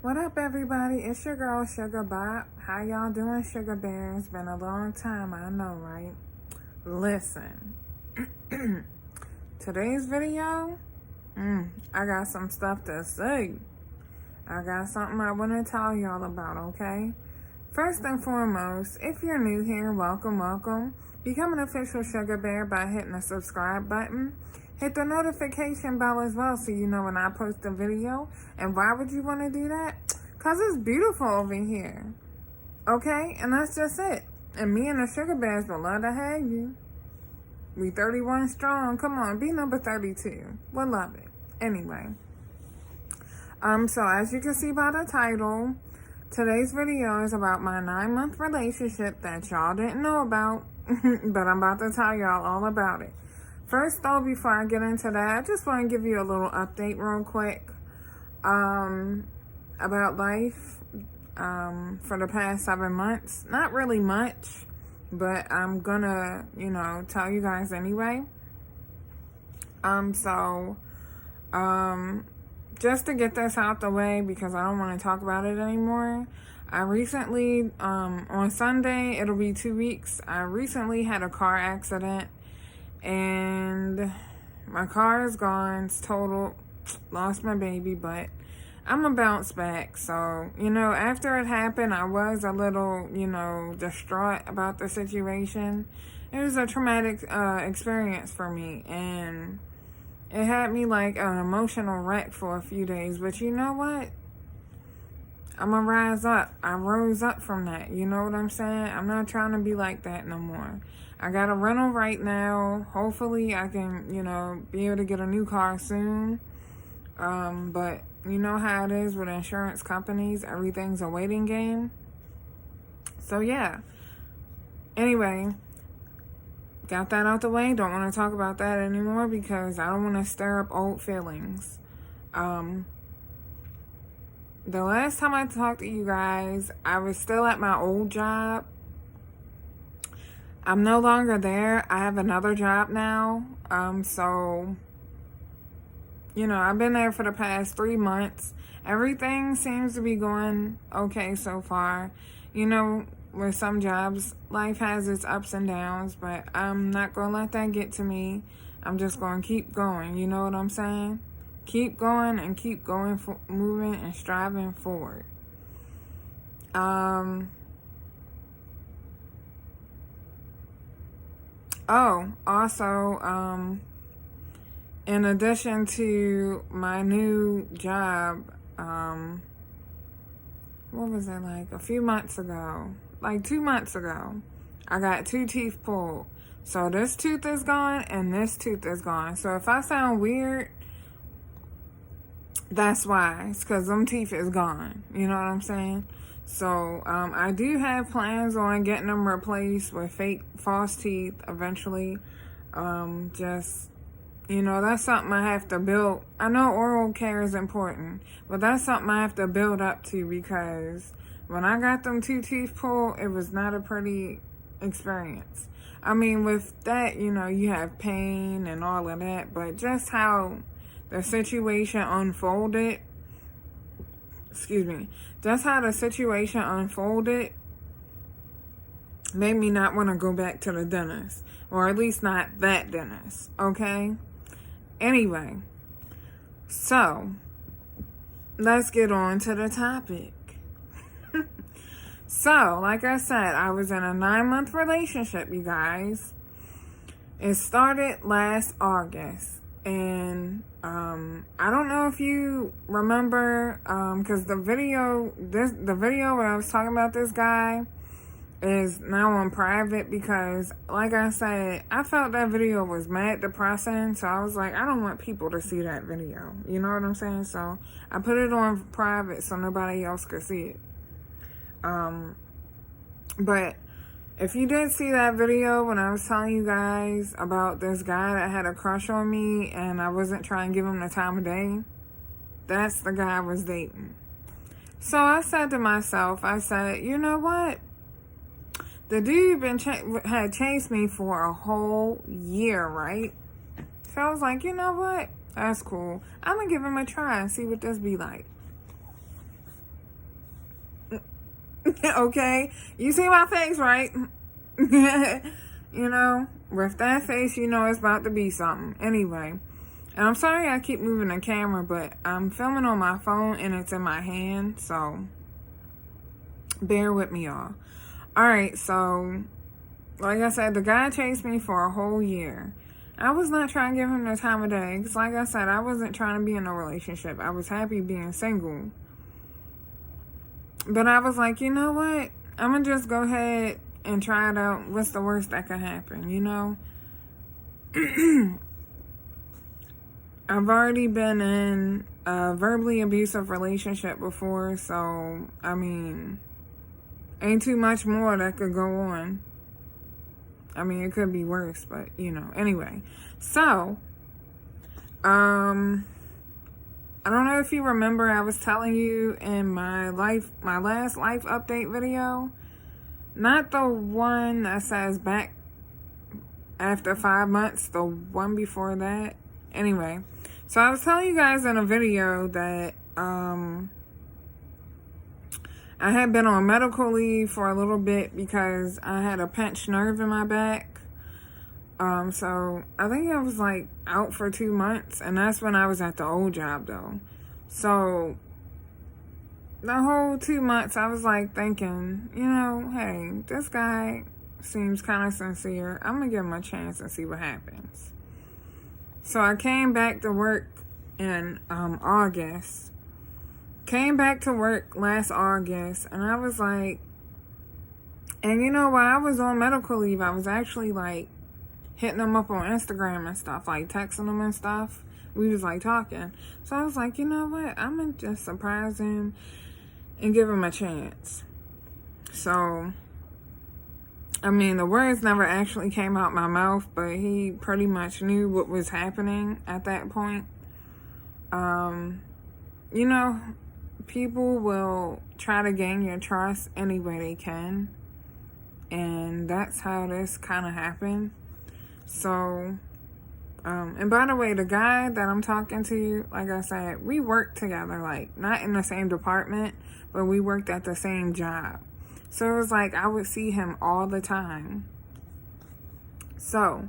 What up, everybody? It's your girl, Sugar Bop. How y'all doing, Sugar Bears? Been a long time, I know, right? Listen, today's video, I got some stuff to say. I got something I want to tell y'all about, okay? First and foremost, if you're new here, welcome. Become an official Sugar Bear by hitting the subscribe button. Hit the notification bell as well so you know when I post a video. And why would you want to do that? Because it's beautiful over here. Okay? And that's just it. And me and the Sugar Bears would love to have you. We 31 strong. Come on, be number 32. We'll love it. Anyway. So as you can see by the title, today's video is about my 9-month relationship that y'all didn't know about. But I'm about to tell y'all all about it. First, though, before I get into that, I just want to give you a little update real quick about life for the past 7 months. Not really much, but I'm gonna, tell you guys anyway. Just to get this out the way, because I don't want to talk about it anymore, I recently, on Sunday, it'll be 2 weeks, I recently had a car accident. And my car is gone. It's total. Lost my baby, but I'm a bounce back. So, after it happened, I was a little, distraught about the situation. It was a traumatic experience for me. And it had me like an emotional wreck for a few days. But you know what? I'm going to rise up. I rose up from that. You know what I'm saying? I'm not trying to be like that no more. I got a rental right now. Hopefully I can, be able to get a new car soon. But you know how it is with insurance companies. Everything's a waiting game. So yeah. Anyway, got that out the way. Don't want to talk about that anymore because I don't want to stir up old feelings. The last time I talked to you guys, I was still at my old job. I'm no longer there. I have another job now. So, I've been there for the past 3 months. Everything seems to be going okay so far. With some jobs, life has its ups and downs, but I'm not going to let that get to me. I'm just going to keep going. You know what I'm saying? Keep going and keep going, moving and striving forward. Also, in addition to my new job, what was it, like a few months ago? Like 2 months ago, I got 2 teeth pulled. So this tooth is gone and this tooth is gone. So if I sound weird, that's why. It's because them teeth is gone. You know what I'm saying? So, I do have plans on getting them replaced with false teeth eventually. That's something I have to build. I know oral care is important, but that's something I have to build up to because when I got them 2 teeth pulled, it was not a pretty experience. I mean, with that, you have pain and all of that, but just how the situation unfolded, just how the situation unfolded made me not want to go back to the dentist. Or at least not that dentist, okay? Anyway, so let's get on to the topic. So, like I said, I was in a 9-month relationship, you guys. It started last August. And I don't know if you remember, because the video where I was talking about this guy is now on private because, like I said, I felt that video was mad depressing. So I was like, I don't want people to see that video. You know what I'm saying? So I put it on private so nobody else could see it. But if you did see that video when I was telling you guys about this guy that had a crush on me and I wasn't trying to give him the time of day, that's the guy I was dating. So I said to myself, you know what? The dude had chased me for a whole year, right? So I was like, you know what? That's cool. I'm going to give him a try and see what this be like. Okay? You see my face, right? You know, with that face, you know it's about to be something. Anyway, and I'm sorry I keep moving the camera, but I'm filming on my phone and it's in my hand, so bear with me, y'all. Alright, so like I said, the guy chased me for a whole year. I was not trying to give him the time of day, because like I said, I wasn't trying to be in a relationship. I was happy being single. But I was like, you know what? I'm going to just go ahead and try it out. What's the worst that could happen, you know? I've already been in a verbally abusive relationship before, so, I mean, ain't too much more that could go on. I mean, it could be worse, but, you know. Anyway, so, I don't know if you remember, I was telling you in my last life update video, not the one that says back after 5 months, the one before that. Anyway, so I was telling you guys in a video that I had been on medical leave for a little bit because I had a pinched nerve in my back. So I think I was like out for 2 months, and that's when I was at the old job though. So the whole 2 months I was like thinking, you know, hey, this guy seems kind of sincere. I'm gonna give him a chance and see what happens. So I came back to work in August. Came back to work last August, and I was like, and you know, while I was on medical leave, I was actually like hitting them up on Instagram and stuff, like texting them and stuff. We was like talking. So I was like, you know what? I'm gonna just surprise him and give him a chance. So, I mean, the words never actually came out my mouth, but he pretty much knew what was happening at that point. You know, people will try to gain your trust any way they can. And that's how this kind of happened. So, and by the way, the guy that I'm talking to, like I said, we worked together, like, not in the same department, but we worked at the same job. So it was like I would see him all the time. So,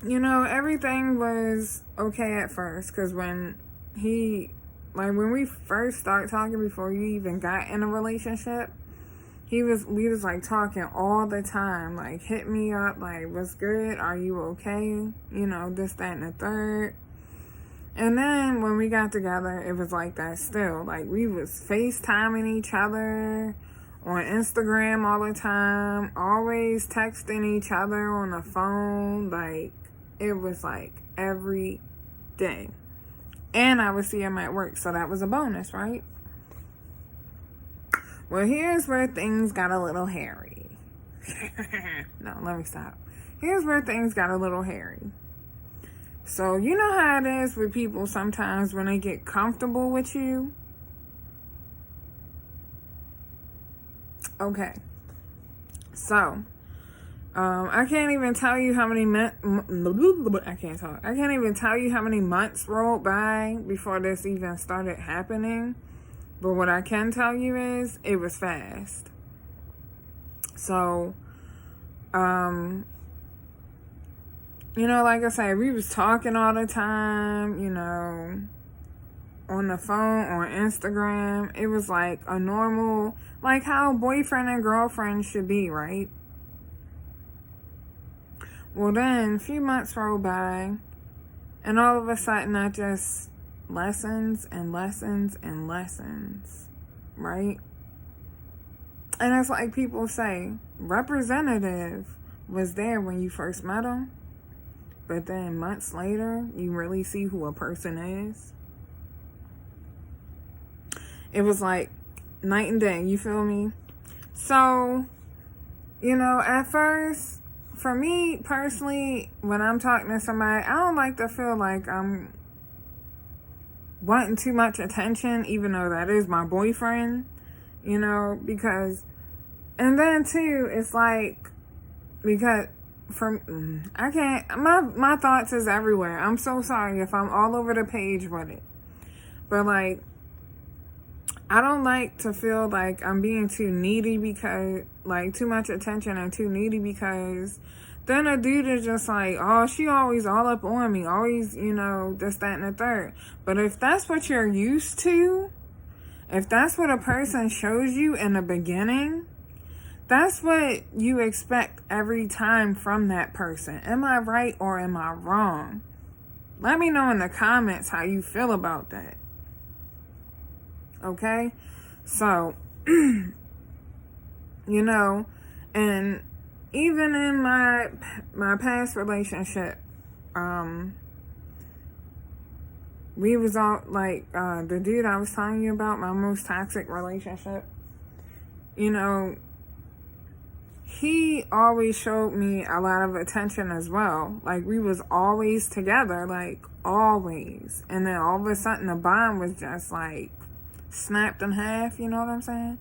you know, everything was okay at first, because when we first started talking before you even got in a relationship, we was like talking all the time, like hit me up, like, what's good? Are you okay? You know, this, that, and the third. And then when we got together, it was like that still. Like, we was FaceTiming each other on Instagram all the time, always texting each other on the phone. Like, it was like every day. And I would see him at work, so that was a bonus, right? Well, here's where things got a little hairy. No, let me stop. Here's where things got a little hairy. So, you know how it is with people sometimes when they get comfortable with you? Okay. So, I can't even tell you how many I can't even tell you how many months rolled by before this even started happening. But what I can tell you is it was fast. So, you know, like I said, we was talking all the time, you know, on the phone, on Instagram. It was like a normal, like how boyfriend and girlfriend should be, right? Well, then a few months rolled by, and all of a sudden I just lessons and lessons and lessons, right? And it's like people say, representative was there when you first met him, but then months later, you really see who a person is. It was like night and day, you feel me? So, you know, at first, for me personally, when I'm talking to somebody, I don't like to feel like I'm wanting too much attention, even though that is my boyfriend, you know, because, and then too, it's like, because I can't, my thoughts is everywhere. I'm so sorry if I'm all over the page with it. But like, I don't like to feel like I'm being too needy because, like, too much attention and too needy because then a dude is just like, oh, she always all up on me, always, this, that, and the third. But if that's what you're used to, if that's what a person shows you in the beginning, that's what you expect every time from that person. Am I right or am I wrong? Let me know in the comments how you feel about that. Okay? So, and even in my past relationship, we was all like, the dude I was telling you about, my most toxic relationship, he always showed me a lot of attention as well. Like, we was always together, like, always. And then all of a sudden, the bond was just, like, snapped in half, you know what I'm saying?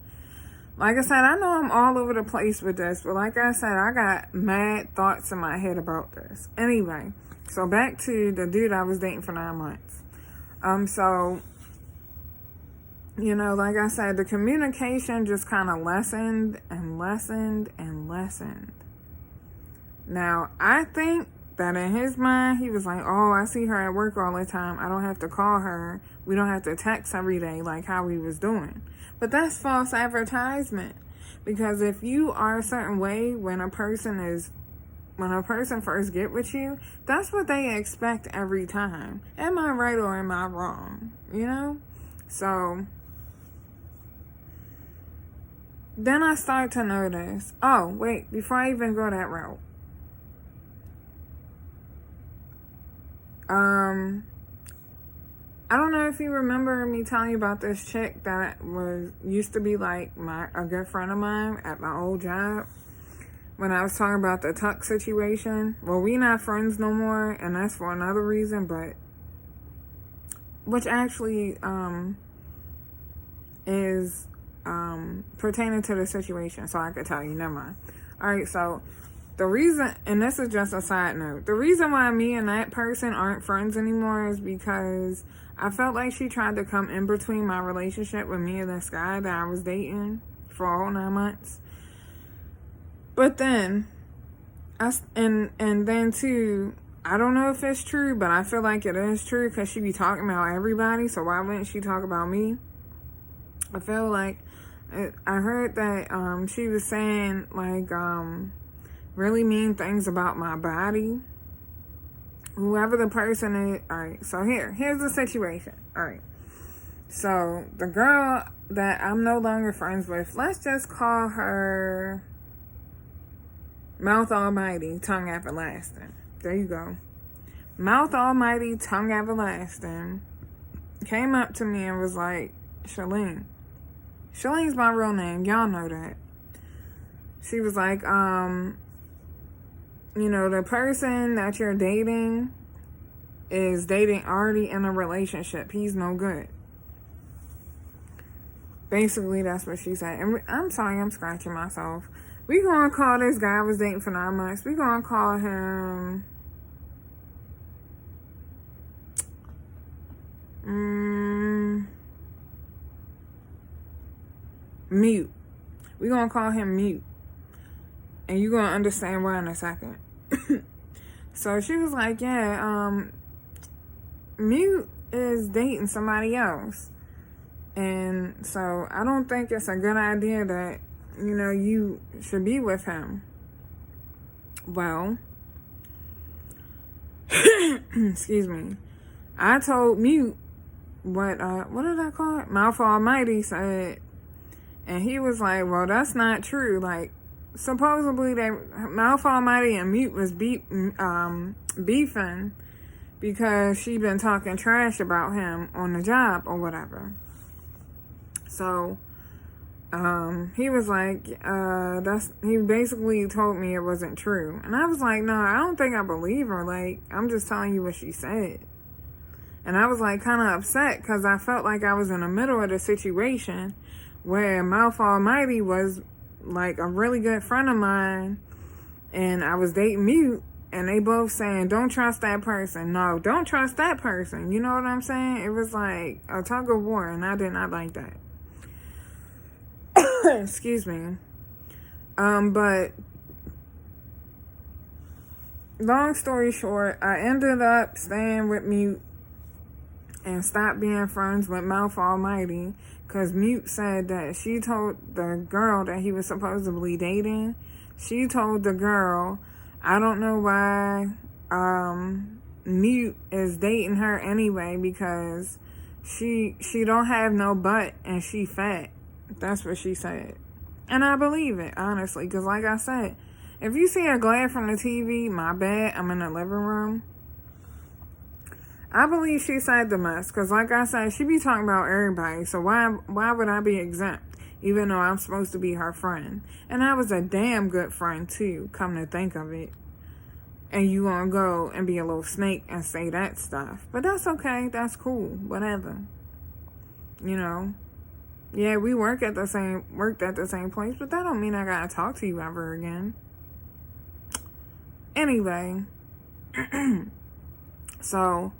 Like I said, I know I'm all over the place with this, but like I said, I got mad thoughts in my head about this. Anyway, so back to the dude I was dating for 9 months. So, like I said, the communication just kind of lessened and lessened and lessened. Now, I think that in his mind, he was like, oh, I see her at work all the time. I don't have to call her. We don't have to text every day like how we was doing. But that's false advertisement. Because if you are a certain way when a person first get with you, that's what they expect every time. Am I right or am I wrong? So then I start to notice, oh, wait, before I even go that route, I don't know if you remember me telling you about this chick that used to be like a good friend of mine at my old job. When I was talking about the tuck situation. Well, we not friends no more, and that's for another reason, but which actually is pertaining to the situation, so I could tell you. Never mind. All right, so the reason, and this is just a side note, the reason why me and that person aren't friends anymore is because I felt like she tried to come in between my relationship with me and this guy that I was dating for a whole 9 months. But then, and then too, I don't know if it's true, but I feel like it is true because she be talking about everybody, so why wouldn't she talk about me? I feel like, I heard that she was saying, like, really mean things about my body. Whoever the person is. Alright, so here's the situation. Alright, so the girl that I'm no longer friends with, let's just call her Mouth Almighty, Tongue Everlasting. There you go. Mouth Almighty, Tongue Everlasting came up to me and was like, Shalene. Shalene's my real name. Y'all know that. She was like, the person that you're dating is dating already in a relationship. He's no good. Basically, that's what she said. And I'm sorry, I'm scratching myself. We gonna call this guy I was dating for 9 months. We gonna call him Mute. We gonna call him Mute. And you're gonna understand why in a second. So she was like, yeah, Mute is dating somebody else. And so I don't think it's a good idea that, you should be with him. Well, excuse me. I told Mute what did I call it? Mouth Almighty said, and he was like, well, that's not true. Like, supposedly Mouth Almighty and Mute was beefing because she been talking trash about him on the job or whatever. So, he was like, he basically told me it wasn't true. And I was like, no, I don't think I believe her. Like, I'm just telling you what she said. And I was like kind of upset because I felt like I was in the middle of the situation where Mouth Almighty was like a really good friend of mine and I was dating Mute and they both saying, don't trust that person. No, don't trust that person. You know what I'm saying? It was like a tug of war and I did not like that. Excuse me. But long story short, I ended up staying with Mute and stopped being friends with Mouth Almighty because Mute said that she told the girl that he was supposedly dating, she told the girl, I don't know why Mute is dating her anyway because she don't have no butt and she fat. That's what she said. And I believe it, honestly, because like I said, if you see a glare from the TV, my bad, I'm in the living room. I believe she said the most, because like I said, she be talking about everybody, so why would I be exempt, even though I'm supposed to be her friend? And I was a damn good friend, too, come to think of it. And you gonna go and be a little snake and say that stuff. But that's okay, that's cool, whatever. You know? Yeah, we worked at the same place, but that don't mean I gotta talk to you ever again. Anyway, so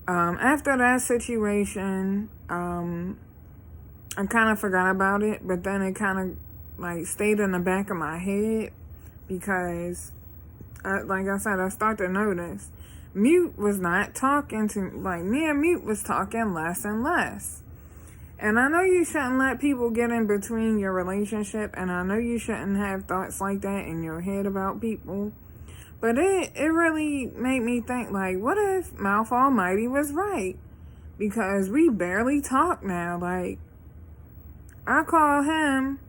after that situation, I kind of forgot about it, but then it kind of like stayed in the back of my head because, like I said, I started to notice Mute was not talking to, like, me and Mute was talking less and less. And I know you shouldn't let people get in between your relationship, and I know you shouldn't have thoughts like that in your head about people. But it really made me think, like, what if Mouth Almighty was right? Because we barely talk now. Like, I call him,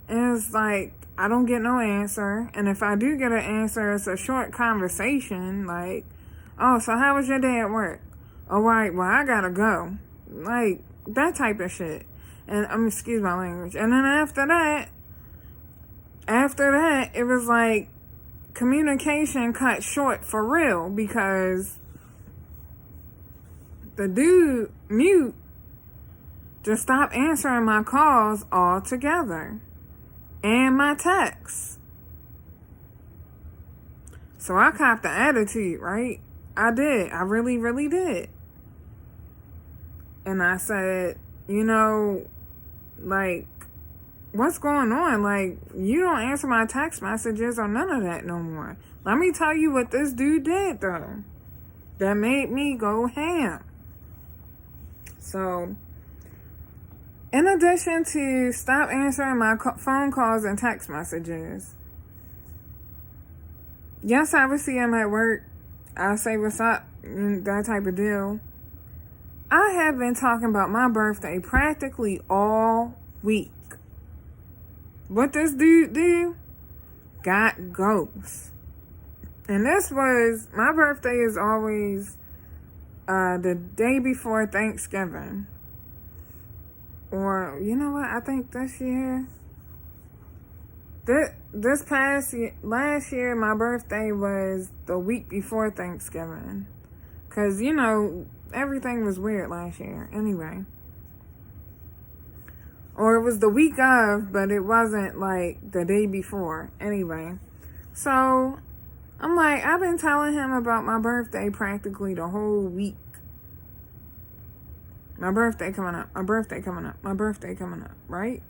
and it's like, I don't get no answer. And if I do get an answer, it's a short conversation. Like, oh, so how was your day at work? All right, well, I gotta go. Like, that type of shit. And, excuse my language. And then after that, it was like, communication cut short for real because the dude, Mute, just stopped answering my calls altogether and my texts. So I copped the attitude, right? I did. I really, really did. And I said, you know, like, what's going on? Like, you don't answer my text messages or none of that no more. Let me tell you what this dude did, though. That made me go ham. So, in addition to stop answering my phone calls and text messages, yes, I would see him at work. I'll say what's up, that type of deal. I have been talking about my birthday practically all week. What this dude do? Got ghosts. And this was, my birthday is always the day before Thanksgiving. Or, you know what, I think this year, last year, my birthday was the week before Thanksgiving. Because, you know, everything was weird last year. Anyway. Or it was the week of, but it wasn't like the day before. Anyway. So, I'm like, I've been telling him about my birthday practically the whole week. My birthday coming up. My birthday coming up. My birthday coming up. Right?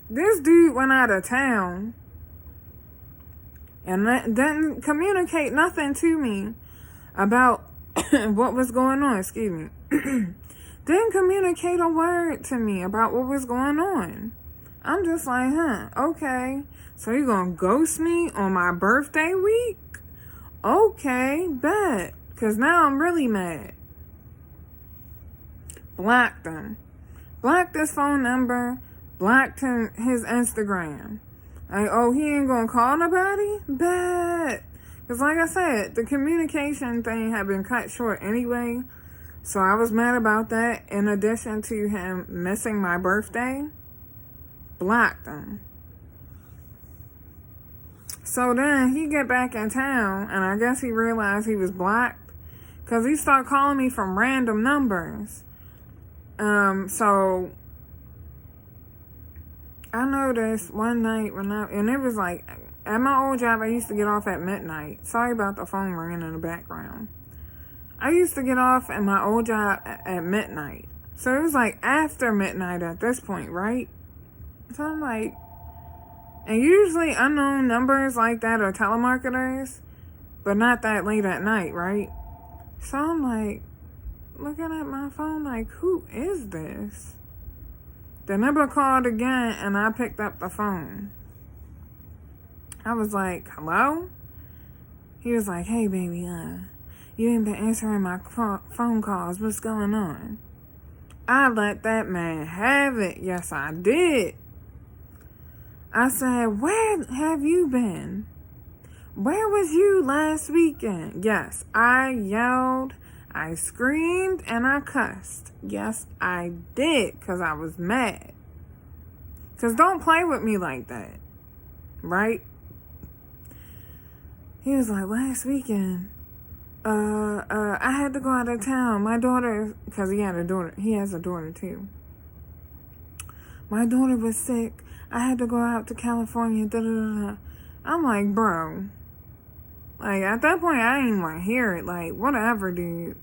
This dude went out of town and didn't communicate nothing to me about what was going on. Excuse me. Didn't communicate a word to me about what was going on. I'm just like, okay. So you gonna ghost me on my birthday week? Okay, bet. Because now I'm really mad. Blocked him. Blocked his phone number. Blocked his Instagram. Like, oh, he ain't gonna call nobody? Bet. Because like I said, the communication thing had been cut short anyway. So I was mad about that. In addition to him missing my birthday, blocked him. So then he get back in town, and I guess he realized he was blocked, because he started calling me from random numbers. So I noticed one night and it was like, at my old job, I used to get off at midnight. Sorry about the phone ringing in the background. I used to get off at my old job at midnight. So it was like after midnight at this point, right? So I'm like, and usually unknown numbers like that are telemarketers, but not that late at night, right? So I'm like, looking at my phone like, who is this? The number called again, and I picked up the phone. I was like, hello? He was like, hey, baby, you ain't been answering my phone calls. What's going on? I let that man have it. Yes, I did. I said, where have you been? Where was you last weekend? Yes, I yelled, I screamed, and I cussed. Yes, I did, because I was mad. Because don't play with me like that, right? He was like, last weekend, I had to go out of town. My daughter, because he has a daughter too. My daughter was sick. I had to go out to California. Da, da, da, da. I'm like, bro. Like, at that point, I didn't even want to hear it. Like, whatever, dude.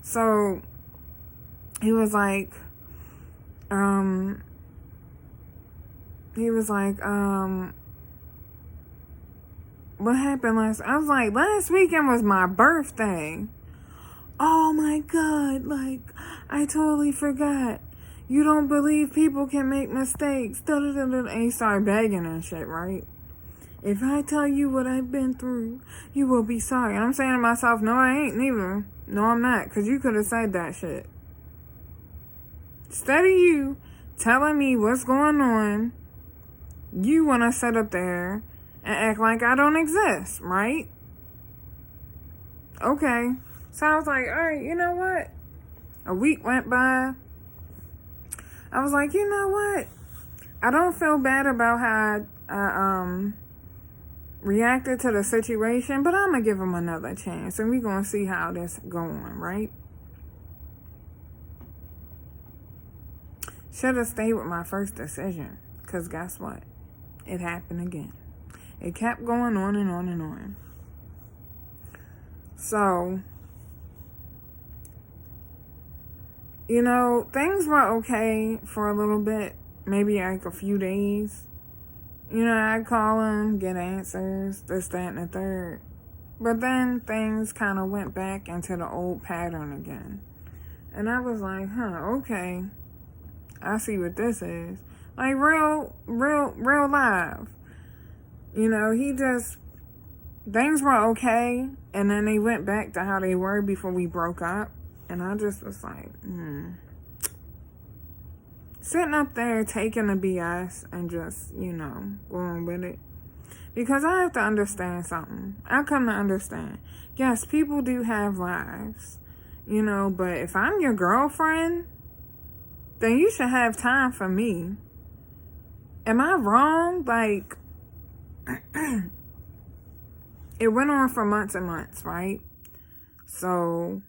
So, he was like, what happened I was like, last weekend was my birthday. Oh my God, like, I totally forgot. You don't believe people can make mistakes. And he started begging and shit, right? If I tell you what I've been through, you will be sorry. I'm saying to myself, no, I ain't neither. No, I'm not, because you could have said that shit. Instead of you telling me what's going on, you want to sit up there and act like I don't exist, right? Okay. So I was like, all right, you know what? A week went by. I was like, you know what? I don't feel bad about how I reacted to the situation, but I'm going to give him another chance, and we're going to see how this going, right? Should have stayed with my first decision, because guess what? It happened again. It kept going on and on and on. So, you know, things were okay for a little bit, maybe like a few days. You know, I'd call him, get answers, this, that, and the third. But then things kind of went back into the old pattern again. And I was like, okay. I see what this is. Like, real live. You know, things were okay, and then they went back to how they were before we broke up. And I just was like, Sitting up there taking the BS and just, you know, going with it. Because I have to understand something. I come to understand. Yes, people do have lives, you know, but if I'm your girlfriend, then you should have time for me. Am I wrong? Like, it went on for months and months, right? So,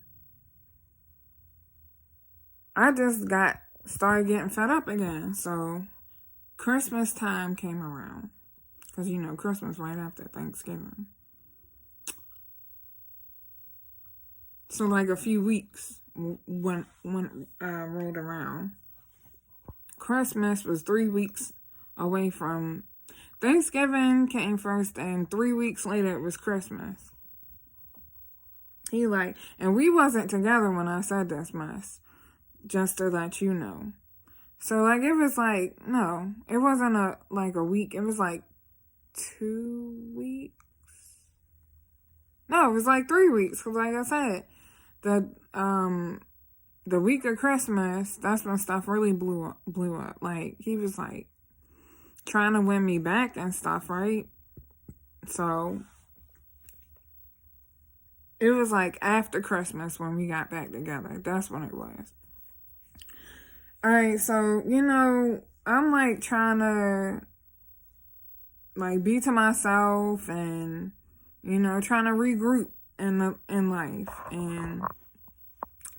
I just started getting fed up again. So, Christmas time came around. Because, you know, Christmas right after Thanksgiving. So, like, a few weeks when rolled around. Christmas was 3 weeks away from... Thanksgiving came first, and 3 weeks later, it was Christmas. And we wasn't together when I said this mess. Just to let you know. So, like, it was like, no, it wasn't a week. It was like 2 weeks. No, it was like 3 weeks. Because, like I said, the week of Christmas, that's when stuff really blew up. Like, he was, like, trying to win me back and stuff, right? So, it was, like, after Christmas when we got back together. That's when it was. Alright, so, you know, I'm, like, trying to, like, be to myself and, you know, trying to regroup in life. And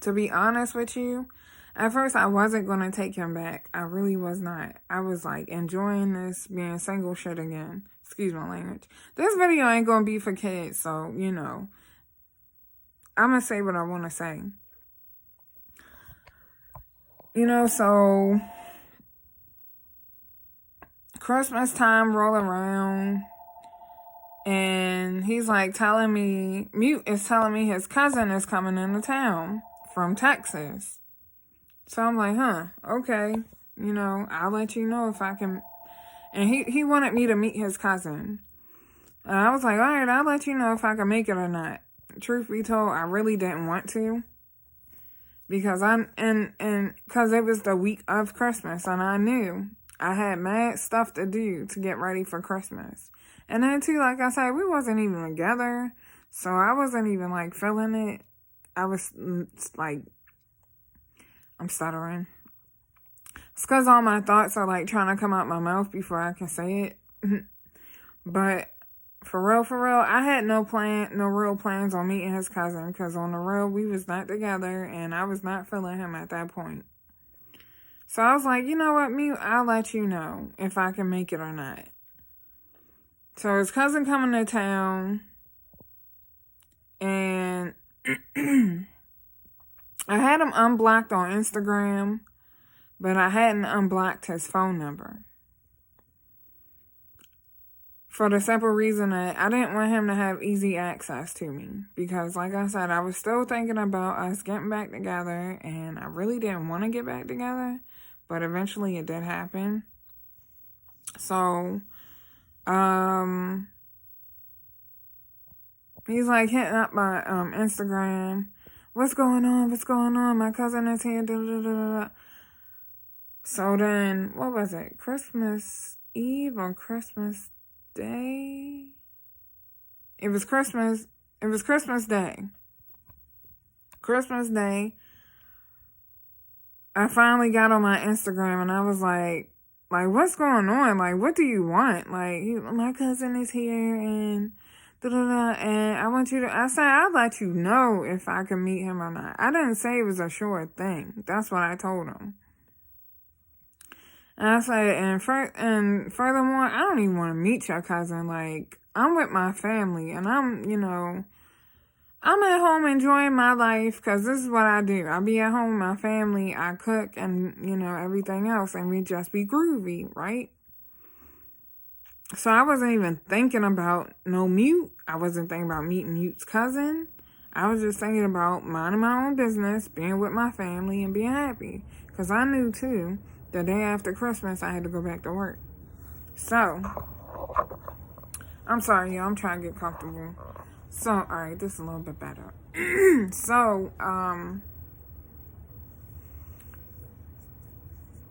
to be honest with you, at first I wasn't going to take him back. I really was not. I was, like, enjoying this being single shit again. Excuse my language. This video ain't going to be for kids, so, you know, I'm going to say what I want to say. So Christmas time roll around, and he's like telling me, Mute is telling me his cousin is coming into town from Texas. So I'm like, okay, I'll let you know if I can. And he wanted me to meet his cousin. And I was like, all right, I'll let you know if I can make it or not. Truth be told, I really didn't want to. Because because it was the week of Christmas, and I knew I had mad stuff to do to get ready for Christmas. And then too, like I said, we wasn't even together, so I wasn't even like feeling it. I was like, I'm stuttering. It's because all my thoughts are like trying to come out my mouth before I can say it. But for real, I had no real plans on meeting his cousin, because on the real, we was not together, and I was not feeling him at that point. So I was like, you know what, Mute, I'll let you know if I can make it or not. So his cousin coming to town, and I had him unblocked on Instagram, but I hadn't unblocked his phone number. For the simple reason that I didn't want him to have easy access to me. Because like I said, I was still thinking about us getting back together, and I really didn't want to get back together. But eventually it did happen. So, he's like hitting up my Instagram. What's going on? My cousin is here. Da, da, da, da. So then, what was it? Christmas Eve or Christmas Day? It was Christmas Day. Christmas Day, I finally got on my Instagram, and I was like, what's going on? Like, what do you want? Like, my cousin is here, and da-da-da, and I said, I'll let you know if I can meet him or not. I didn't say it was a sure thing. That's what I told him. And I said, and furthermore, I don't even want to meet your cousin. Like, I'm with my family, and I'm at home enjoying my life, because this is what I do. I be at home with my family, I cook, and, everything else, and we just be groovy, right? So I wasn't even thinking about no Mute. I wasn't thinking about meeting Mute's cousin. I was just thinking about minding my own business, being with my family, and being happy. Because I knew, too, the day after Christmas, I had to go back to work. So, I'm sorry, y'all. I'm trying to get comfortable. So, alright, this is a little bit better. So,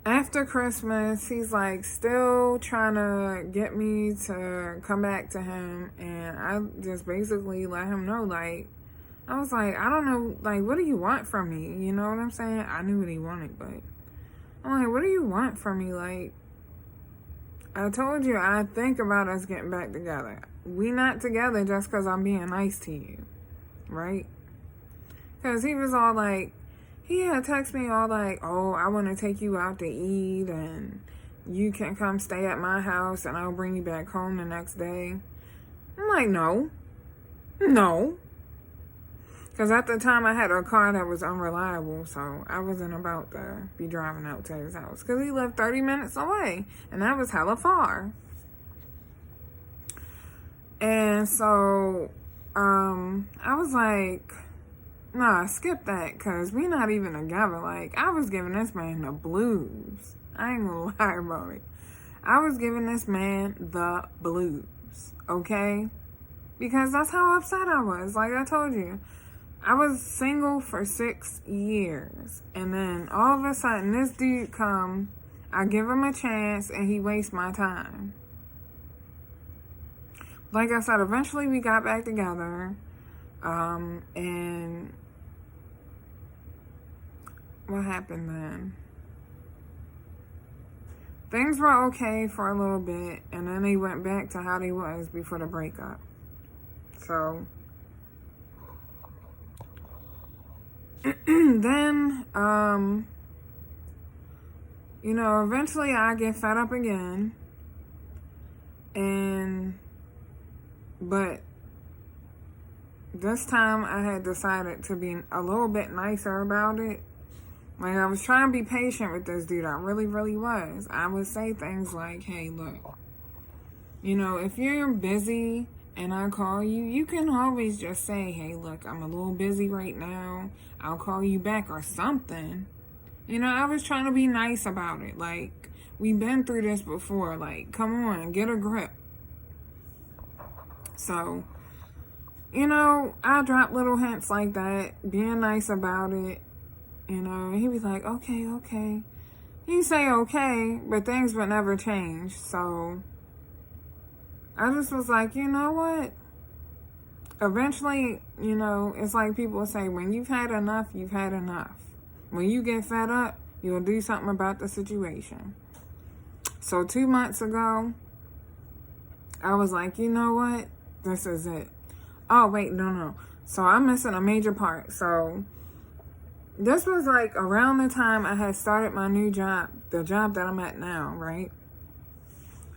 after Christmas, he's like still trying to get me to come back to him, and I just basically let him know, like, I was like, I don't know, like, what do you want from me? You know what I'm saying? I knew what he wanted, but I'm like, what do you want from me? Like, I told you I think about us getting back together. We not together just because I'm being nice to you, right? Because he was all like, he had texted me all like, oh, I want to take you out to eat, and you can come stay at my house, and I'll bring you back home the next day. I'm like, no. Because at the time, I had a car that was unreliable, so I wasn't about to be driving out to his house. Because he lived 30 minutes away, and that was hella far. And so, I was like, nah, skip that, because we not even together. Like, I was giving this man the blues. I ain't gonna lie about it. I was giving this man the blues, okay? Because that's how upset I was. Like I told you, I was single for 6 years. And then all of a sudden, this dude come, I give him a chance, and he wastes my time. Like I said, eventually we got back together. And what happened then? Things were okay for a little bit, and then they went back to how they was before the breakup. So, then, eventually I get fed up again. But this time I had decided to be a little bit nicer about it. Like, I was trying to be patient with this dude. I really, really was. I would say things like, hey, look, you know, if you're busy and I call you, you can always just say, hey, look, I'm a little busy right now. I'll call you back or something. You know, I was trying to be nice about it. Like, we've been through this before. Like, come on, get a grip. So, you know, I drop little hints like that, being nice about it. You know, and he'd be like, okay. He'd say okay, but things would never change. So, I just was like, you know what? Eventually, you know, it's like people say, when you've had enough, you've had enough. When you get fed up, you'll do something about the situation. So 2 months ago, I was like, you know what? This is it. Oh, wait, no. So I'm missing a major part. So this was like around the time I had started my new job, the job that I'm at now, right?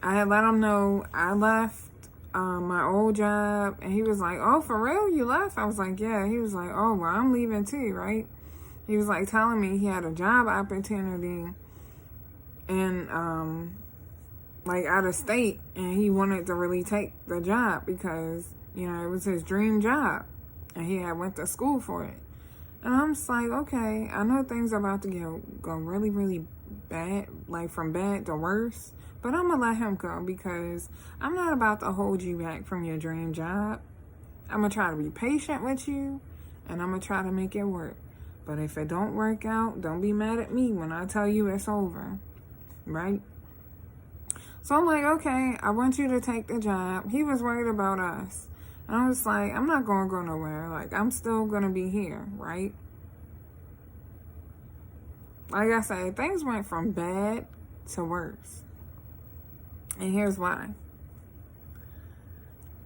I had let him know I left my old job, and he was like, oh, for real? You left? I was like, yeah. He was like, oh, well, I'm leaving too, right? He was like telling me he had a job opportunity in like out of state, and he wanted to really take the job because, you know, it was his dream job and he had went to school for it. And I'm just like, okay, I know things are about to go really, really bad, like from bad to worse, but I'm gonna let him go because I'm not about to hold you back from your dream job. I'm gonna try to be patient with you, and I'm gonna try to make it work. But if it don't work out, don't be mad at me when I tell you it's over, right? So I'm like, okay, I want you to take the job. He was worried about us. And I was like, I'm not going to go nowhere. Like, I'm still going to be here, right? Like I said, things went from bad to worse. And here's why.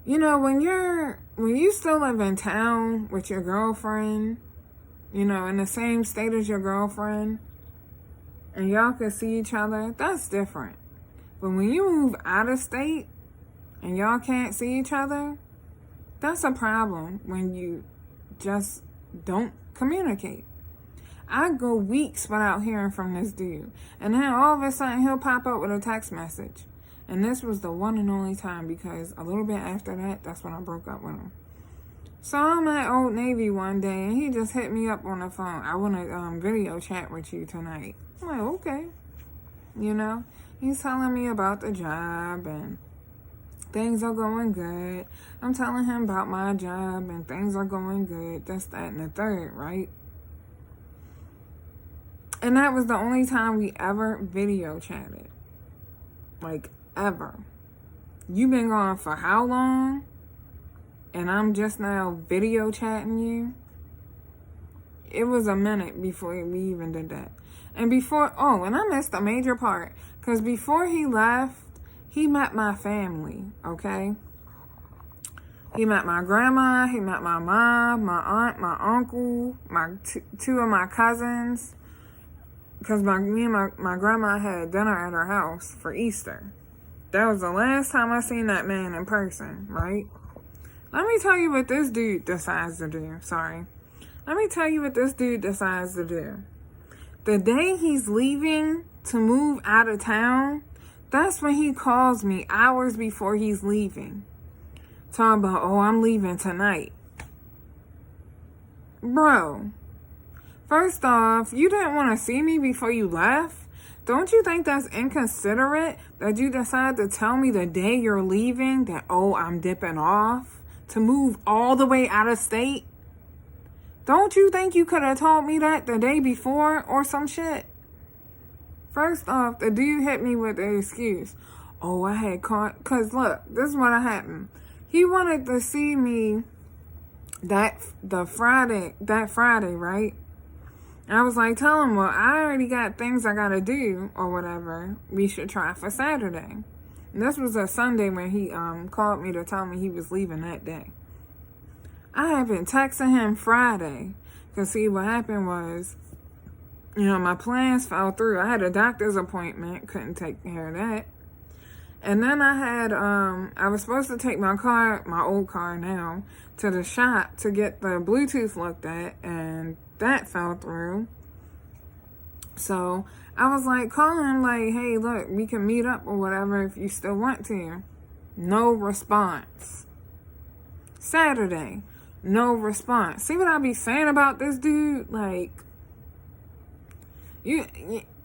You know, when you still live in town with your girlfriend, you know, in the same state as your girlfriend, and y'all can see each other, that's different. But when you move out of state and y'all can't see each other, that's a problem when you just don't communicate. I go weeks without hearing from this dude. And then all of a sudden he'll pop up with a text message. And this was the one and only time, because a little bit after that, that's when I broke up with him. So I'm at Old Navy one day and he just hit me up on the phone. I want to video chat with you tonight. I'm like, okay. You know, he's telling me about the job and things are going good. I'm telling him about my job and things are going good. That's that and the third, right? And that was the only time we ever video chatted. Like, ever. You've been gone for how long? And I'm just now video chatting you? It was a minute before we even did that. And and I missed a major part. Because before he left, he met my family, okay? He met my grandma, he met my mom, my aunt, my uncle, two of my cousins. Because me and my grandma had dinner at her house for Easter. That was the last time I seen that man in person, right? Let me tell you what this dude decides to do. Let me tell you what this dude decides to do. The day he's leaving to move out of town, that's when he calls me hours before he's leaving. Talking about, oh, I'm leaving tonight. Bro, first off, you didn't want to see me before you left? Don't you think that's inconsiderate that you decide to tell me the day you're leaving that, oh, I'm dipping off to move all the way out of state? Don't you think you could have told me that the day before or some shit? First off, the dude hit me with the excuse. Oh, I had caught, because look, this is what happened. He wanted to see me that Friday, right? I was like, tell him, well, I already got things I gotta do or whatever. We should try for Saturday. And this was a Sunday when he called me to tell me he was leaving that day. I had been texting him Friday. Because see, what happened was, you know, my plans fell through. I had a doctor's appointment. Couldn't take care of that. And then I was supposed to take my car, my old car now, to the shop to get the Bluetooth looked at. And that fell through. So I was like, calling him like, hey, look, we can meet up or whatever if you still want to. No response. Saturday, no response. See what I be saying about this dude? Like, you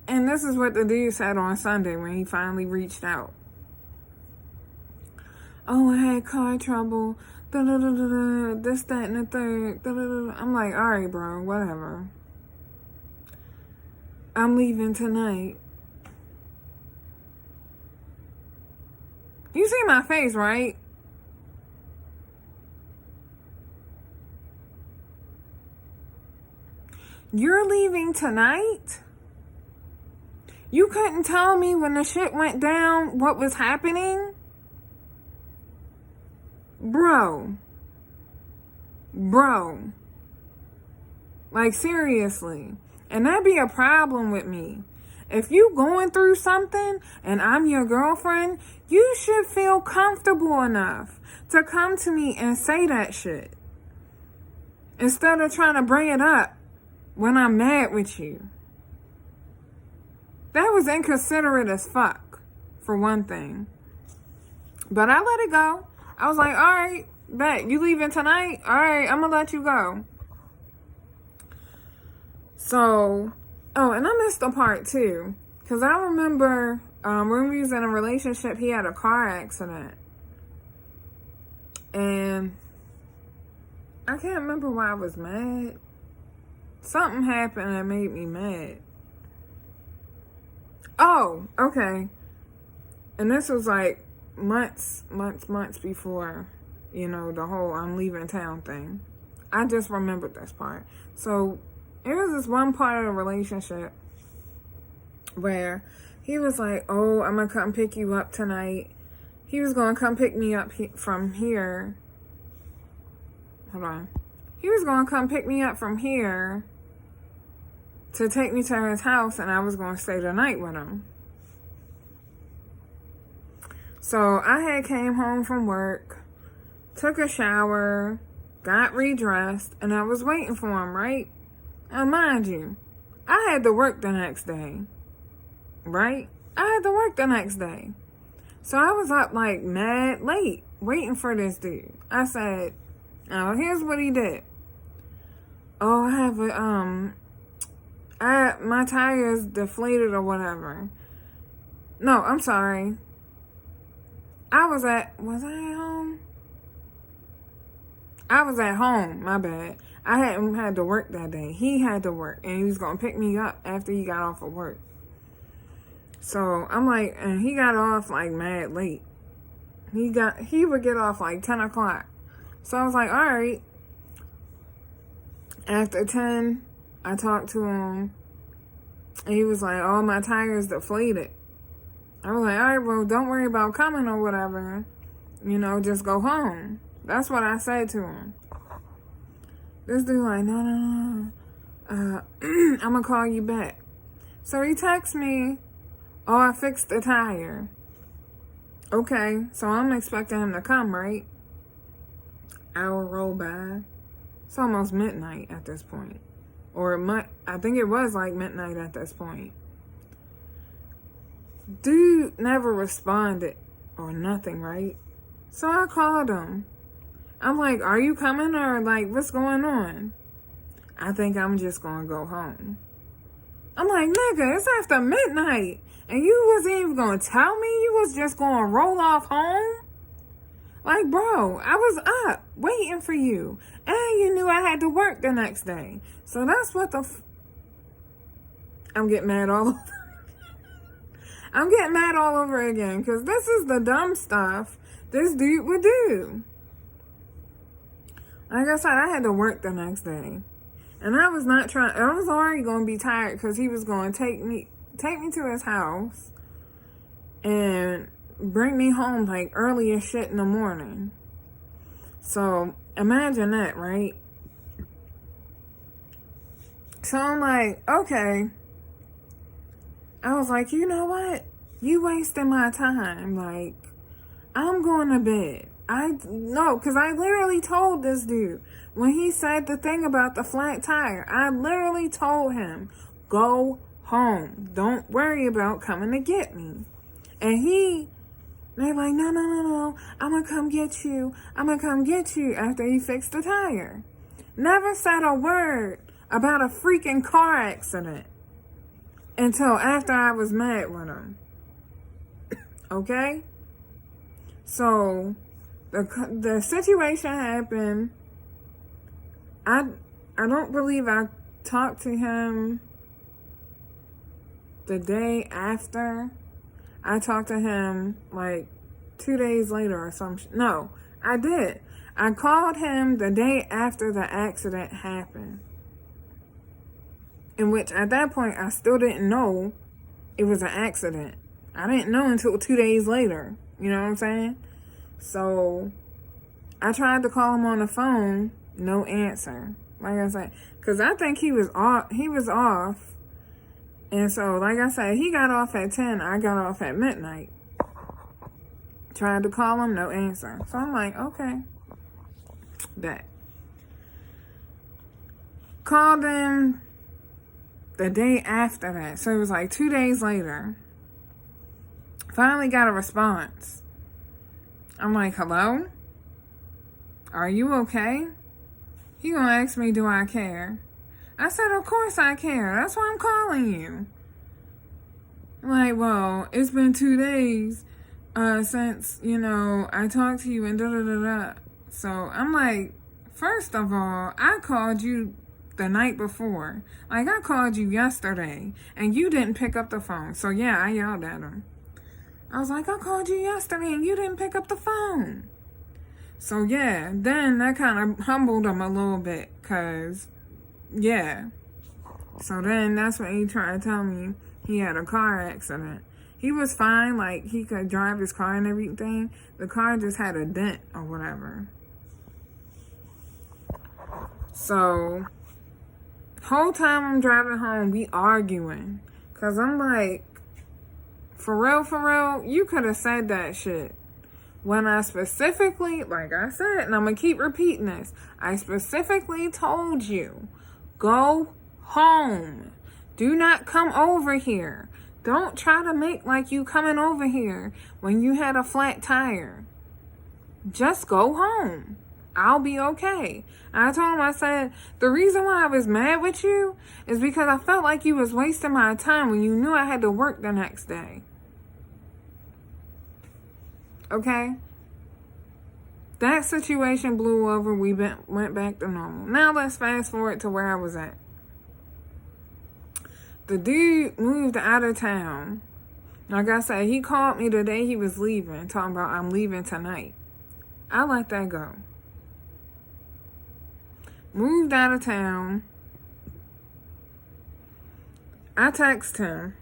and this is what the dude said on Sunday when he finally reached out. Oh, I had car trouble. This, that, and the third. I'm like, all right, bro, whatever. I'm leaving tonight. You see my face, right? You're leaving tonight? You couldn't tell me when the shit went down what was happening? Bro. Like, seriously. And that'd be a problem with me. If you going through something and I'm your girlfriend, you should feel comfortable enough to come to me and say that shit. Instead of trying to bring it up when I'm mad with you. That was inconsiderate as fuck, for one thing. But I let it go. I was like, all right, bet, you leaving tonight? All right, I'm going to let you go. So, oh, and I missed a part too. Because I remember when we was in a relationship, he had a car accident. And I can't remember why I was mad. Something happened that made me mad. Oh, okay. And this was like months before, the whole I'm leaving town thing. I just remembered this part. So it was this one part of the relationship where he was like, oh, I'm going to come pick you up tonight. He was going to come pick me up from here. Hold on. He was going to come pick me up from here to take me to his house, and I was going to stay the night with him. So I had came home from work, took a shower, got redressed, and I was waiting for him, right? And mind you, I had to work the next day, right? I had to work the next day. So I was up like mad late, waiting for this dude. I said, oh, here's what he did. Oh, I have my tire's deflated or whatever. No, I'm sorry. Was I at home? I was at home, my bad. I hadn't had to work that day. He had to work, and he was going to pick me up after he got off of work. So, I'm like, and he got off like mad late. He would get off like 10 o'clock. So, I was like, all right. After 10, I talked to him, and he was like, oh, my tire's deflated. I was like, all right, well, don't worry about coming or whatever. Just go home. That's what I said to him. This dude like, no. I'm going to call you back. So he texts me, oh, I fixed the tire. Okay, so I'm expecting him to come, right? Hour roll by. It's almost midnight at this point. Or I think it was like midnight at this point. Dude never responded or nothing, right? So I called him. I'm like, are you coming or like, what's going on? I think I'm just going to go home. I'm like, nigga, it's after midnight. And you wasn't even going to tell me? You was just going to roll off home? Like, bro, I was up waiting for you. And you knew I had to work the next day. So that's what I'm getting mad all over. I'm getting mad all over again. Because this is the dumb stuff this dude would do. Like I said, I had to work the next day. And I was not trying. I was already going to be tired because he was going to take me to his house and bring me home like early as shit in the morning. So imagine that, right? So I'm like, okay. I was like, you know what? You wasting my time. Like, I'm going to bed. Because I literally told this dude, when he said the thing about the flat tire, I literally told him, go home. Don't worry about coming to get me. And they're like, no. I'm going to come get you. I'm going to come get you after he fixed the tire. Never said a word about a freaking car accident until after I was mad with him. Okay? So, the situation happened. I don't believe I talked to him the day after. I talked to him like 2 days later or something. No, I did. I called him the day after the accident happened. In which, at that point, I still didn't know it was an accident. I didn't know until 2 days later. You know what I'm saying? So, I tried to call him on the phone. No answer. Like I said, because I think he was off. And so, like I said, he got off at 10. I got off at midnight. Tried to call him, no answer. So I'm like, okay. Bet. Called him the day after that. So it was like 2 days later. Finally got a response. I'm like, hello? Are you okay? He gonna ask me, do I care? I said, of course I care. That's why I'm calling you. Like, well, it's been 2 days since, I talked to you and da-da-da-da. So I'm like, first of all, I called you the night before. Like, I called you yesterday and you didn't pick up the phone. So yeah, I yelled at him. I was like, I called you yesterday and you didn't pick up the phone. So yeah, then that kind of humbled him a little bit, cause yeah. So then that's when he tried to tell me he had a car accident. He was fine, like he could drive his car and everything. The car just had a dent or whatever. So, whole time I'm driving home, we arguing. Cause I'm like, for real, you could have said that shit. When I specifically, like I said, and I'm going to keep repeating this, I specifically told you, go home. Do not come over here. Don't try to make like you coming over here when you had a flat tire. Just go home. I'll be okay. I told him, I said, the reason why I was mad with you is because I felt like you was wasting my time when you knew I had to work the next day. Okay? That situation blew over. We went back to normal. Now let's fast forward to where I was at. The dude moved out of town. Like I said, he called me the day he was leaving, talking about I'm leaving tonight. I let that go. Moved out of town. I text him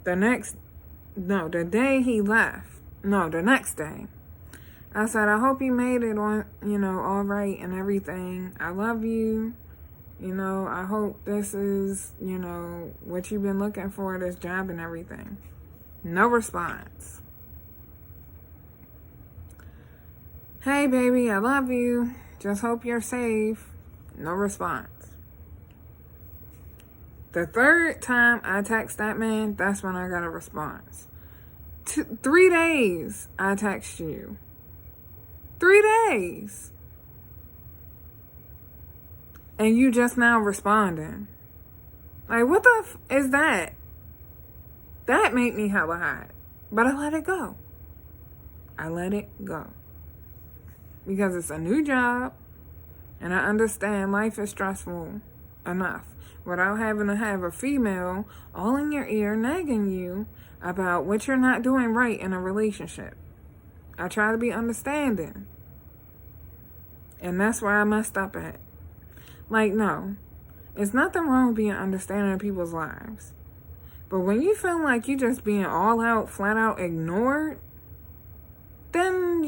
the day he left. No, the next day. I said, I hope you made it on, all right and everything. I love you. I hope this is, what you've been looking for, this job and everything. No response. Hey, baby, I love you. Just hope you're safe. No response. The third time I text that man, that's when I got a response. 3 days I text you. 3 days. And you just now responding. Like, what the is that? That made me hella hot. But I let it go. I let it go. Because it's a new job. And I understand life is stressful enough without having to have a female all in your ear nagging you about what you're not doing right in a relationship. I try to be understanding. And that's where I messed up at. Like, no. It's nothing wrong with being understanding of people's lives. But when you feel like you just being all out, flat out ignored, then,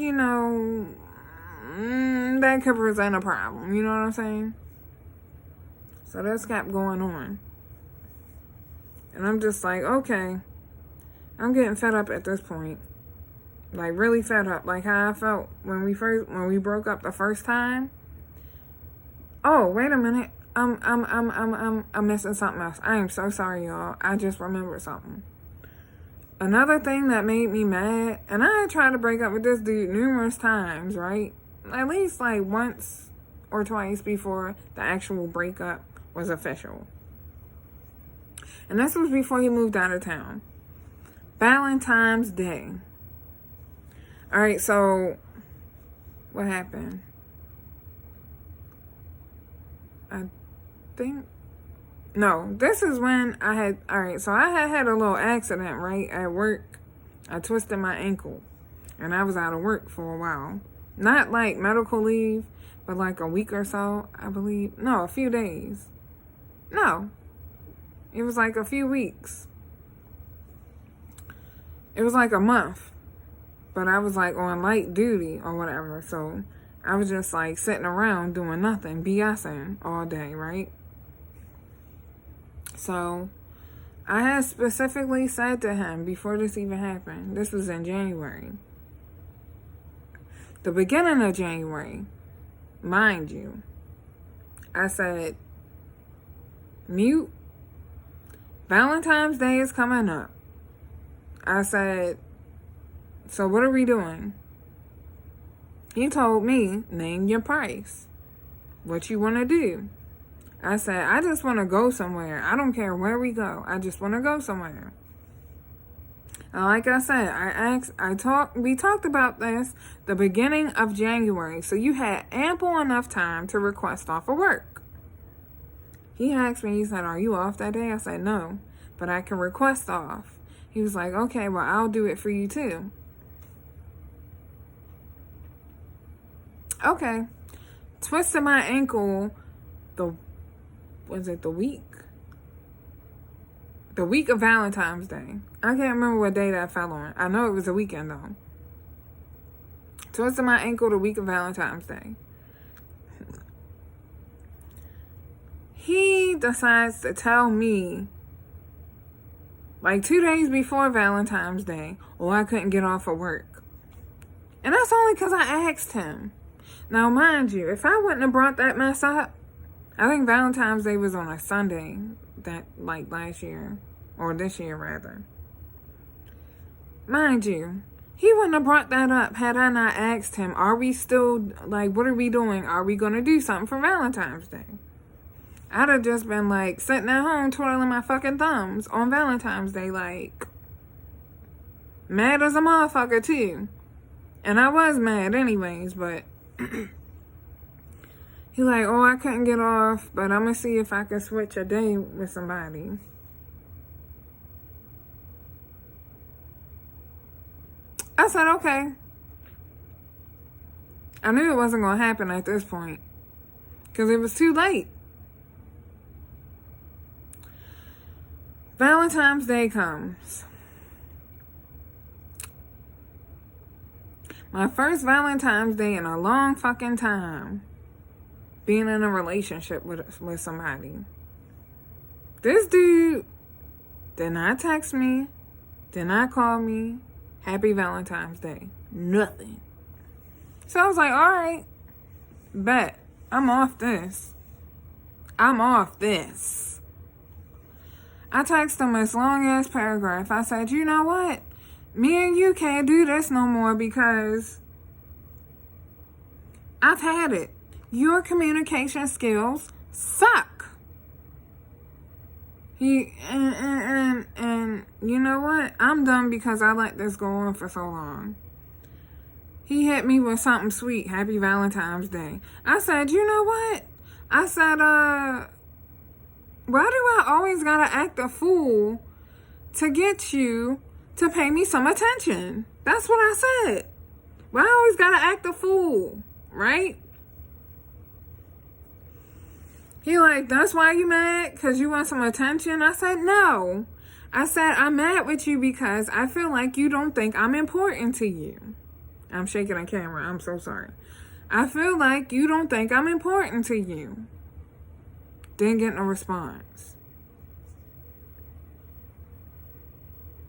that could present a problem. You know what I'm saying? So that's kept going on. And I'm just like, okay. I'm getting fed up at this point. Like, really fed up. Like how I felt when we broke up the first time. Oh, wait a minute. I'm missing something else. I am so sorry, y'all. I just remembered something. Another thing that made me mad, and I had tried to break up with this dude numerous times, right? At least like once or twice before the actual breakup was official. And this was before he moved out of town. Valentine's Day. Alright, so what happened? No, this is when I had a little accident, right, at work. I twisted my ankle, and I was out of work for a while. Not like medical leave, but like a week or so, I believe. No, a few days. No, it was like a few weeks. It was like a month, but I was like on light duty or whatever, so I was just like sitting around doing nothing, BSing all day, right? So I had specifically said to him before this even happened, this was in January, the beginning of January, mind you, I said, mute, Valentine's Day is coming up. I said, so what are we doing? He told me, name your price. What you want to do? I said, I just want to go somewhere. I don't care where we go. I just want to go somewhere. And like I said, we talked about this the beginning of January. So you had ample enough time to request off of work. He asked me, he said, are you off that day? I said, no, but I can request off. He was like, okay, well, I'll do it for you too. Okay. Twisted my ankle the week? The week of Valentine's Day. I can't remember what day that fell on. I know it was a weekend though. Twisted my ankle the week of Valentine's Day. He decides to tell me, like 2 days before Valentine's Day, I couldn't get off of work. And that's only because I asked him. Now, mind you, if I wouldn't have brought that mess up, I think Valentine's Day was on a Sunday, that like last year, or this year rather. Mind you, he wouldn't have brought that up had I not asked him, are we still, like, what are we doing? Are we going to do something for Valentine's Day? I'd have just been like sitting at home twirling my fucking thumbs on Valentine's Day, like mad as a motherfucker too. And I was mad anyways, but he like, I couldn't get off, but I'm gonna see if I can switch a day with somebody. I said, okay. I knew it wasn't gonna happen at this point, because it was too late. Valentine's Day comes. My first Valentine's Day in a long fucking time being in a relationship with somebody. This dude did not text me, did not call me, happy Valentine's Day. Nothing. So I was like, all right, bet. I'm off this. I texted him this long ass paragraph. I said, you know what? Me and you can't do this no more because I've had it. Your communication skills suck. And you know what? I'm done because I let this go on for so long. He hit me with something sweet. Happy Valentine's Day. I said, you know what? I said, why do I always gotta act a fool to get you to pay me some attention? That's what I said. Why I always gotta act a fool, right? He like, that's why you mad? Because you want some attention? I said, no. I said, I'm mad with you because I feel like you don't think I'm important to you. I'm shaking the camera. I'm so sorry. I feel like you don't think I'm important to you. Didn't get no response.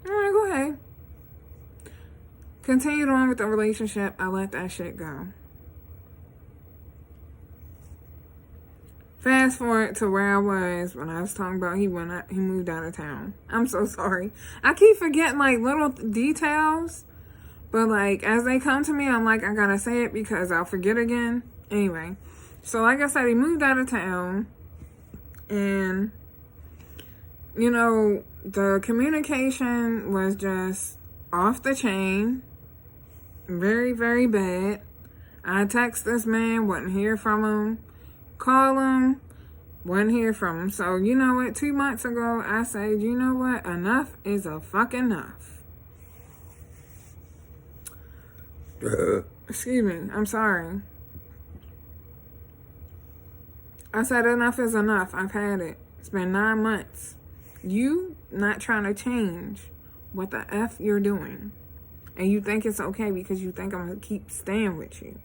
All right, go ahead. Continued on with the relationship. I let that shit go. Fast fast forward to where I was when I was talking about he moved out of town. I'm so sorry. I keep forgetting like little details, but like as they come to me, I'm like, I gotta say it because I'll forget again. Anyway, so like I said, he moved out of town, and you know, the communication was just off the chain. Very, very bad. I text this man, wasn't hear from him. Call him, wasn't hear from him. So, you know what? 2 months ago, I said, you know what? Enough is a fucking enough. Excuse me. I'm sorry. I said enough is enough. I've had it. It's been 9 months. You not trying to change what the F you're doing. And you think it's okay because you think I'm going to keep staying with you.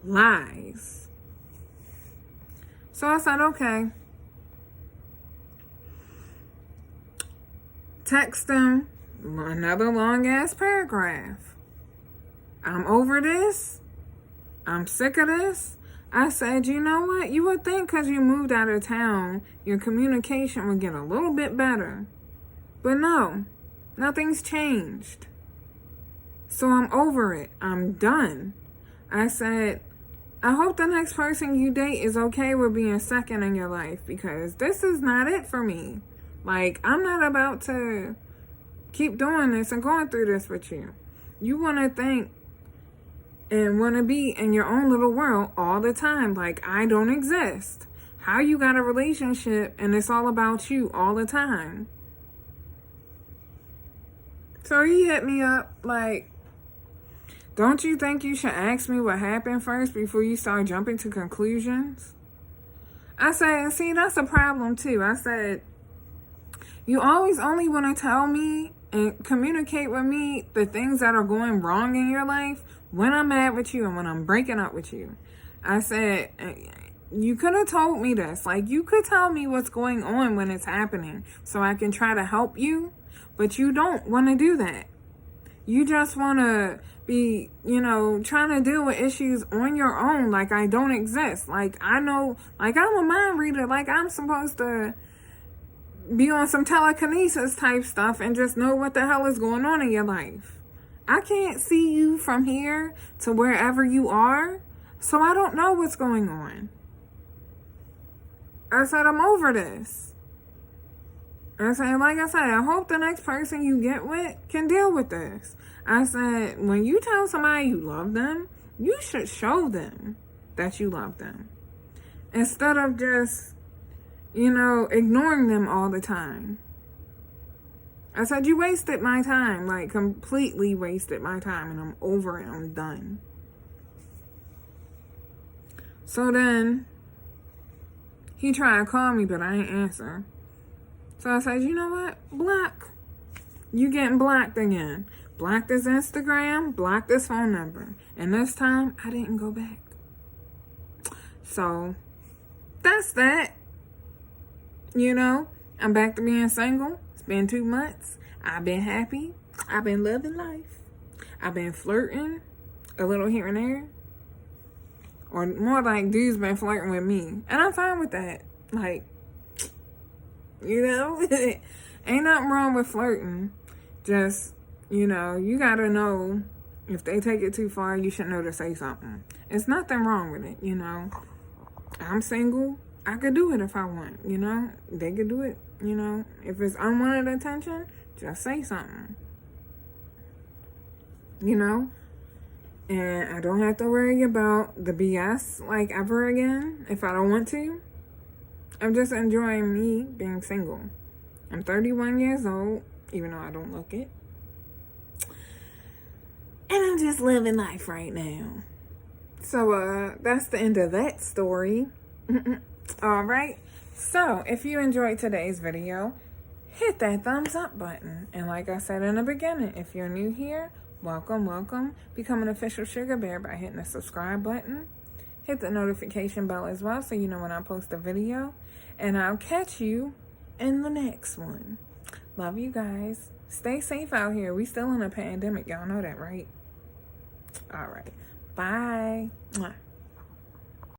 Lies. So I said, okay. Text him another long ass paragraph. I'm over this. I'm sick of this. I said, you know what? You would think because you moved out of town, your communication would get a little bit better. But no, nothing's changed. So I'm over it. I'm done. I said, I hope the next person you date is okay with being second in your life because this is not it for me. Like, I'm not about to keep doing this and going through this with you. You want to think and want to be in your own little world all the time. Like, I don't exist. How you got a relationship and it's all about you all the time? So he hit me up like, don't you think you should ask me what happened first before you start jumping to conclusions? I said, see, that's a problem too. I said, you always only want to tell me and communicate with me the things that are going wrong in your life when I'm mad with you and when I'm breaking up with you. I said, you could have told me this. Like, you could tell me what's going on when it's happening so I can try to help you. But you don't want to do that. You just want to be, you know, trying to deal with issues on your own. Like I don't exist. Like I know, like I'm a mind reader. Like I'm supposed to be on some telekinesis type stuff and just know what the hell is going on in your life. I can't see you from here to wherever you are. So I don't know what's going on. I said, I'm over this. I said, like I said, I hope the next person you get with can deal with this. I said, when you tell somebody you love them, you should show them that you love them. Instead of just, you know, ignoring them all the time. I said, you wasted my time, like completely wasted my time, and I'm over it, I'm done. So then, he tried to call me, but I ain't answer. So I said, you know what? Block. You getting blocked again. Blocked his Instagram, blocked his phone number. And this time, I didn't go back. So, that's that. You know, I'm back to being single. It's been 2 months. I've been happy. I've been loving life. I've been flirting a little here and there. Or more like dudes been flirting with me. And I'm fine with that. Like, you know, ain't nothing wrong with flirting. Just, you know, you gotta know if they take it too far, you should know to say something. It's nothing wrong with it, you know. I'm single. I could do it if I want, you know. They could do it, you know. If it's unwanted attention, just say something. You know. And I don't have to worry about the BS like ever again if I don't want to. I'm just enjoying me being single. I'm 31 years old, even though I don't look it. And I'm just living life right now. So, that's the end of that story. All right. So, if you enjoyed today's video, hit that thumbs up button. And like I said in the beginning, if you're new here, welcome, welcome. Become an official Sugar Bear by hitting the subscribe button. Hit the notification bell as well so you know when I post a video. And I'll catch you in the next one. Love you guys. Stay safe out here. We still in a pandemic. Y'all know that, right? All right. Bye. Mwah.